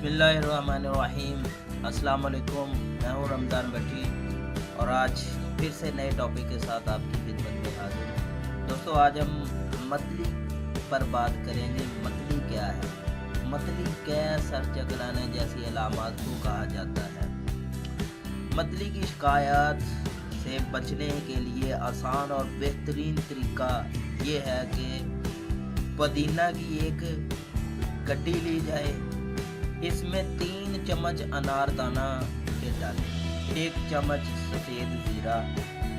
बिस्मिल्लाहिर्रहमानिर्रहीम। अस्सलाम वालेकुम। मैं हूँ रमज़ान भट्टी और आज फिर से नए टॉपिक के साथ आपकी खिदमत में हाजिर हूँ। दोस्तों, आज हम मतली पर बात करेंगे। मतली क्या है? मतली गैस, सर चकराने जैसी अलामात को कहा जाता है। मतली की शिकायत से बचने के लिए आसान और बेहतरीन तरीका ये है कि पुदीना की एक गड्डी ली जाए, इसमें 3 चम्मच अनारदाना के डालें, 1 चम्मच सफ़ेद ज़ीरा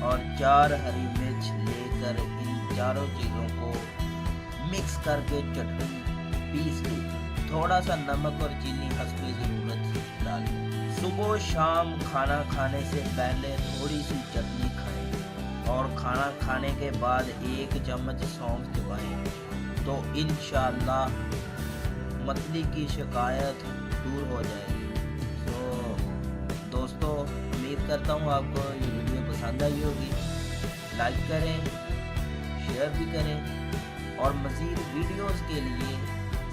और 4 हरी मिर्च लेकर इन चारों चीज़ों को मिक्स करके चटनी पीस लीजिए। थोड़ा सा नमक और चीनी हस्बे ज़रूरत डालें। सुबह शाम खाना खाने से पहले थोड़ी सी चटनी खाएं और खाना खाने के बाद 1 चम्मच सौंफ चबाएं तो इंशाअल्लाह मतली की शिकायत दूर हो जाएगी। तो दोस्तों, उम्मीद करता हूँ आपको ये वीडियो पसंद आई होगी। लाइक करें, शेयर भी करें और मज़ीद वीडियोस के लिए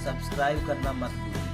सब्सक्राइब करना मत भूलिए।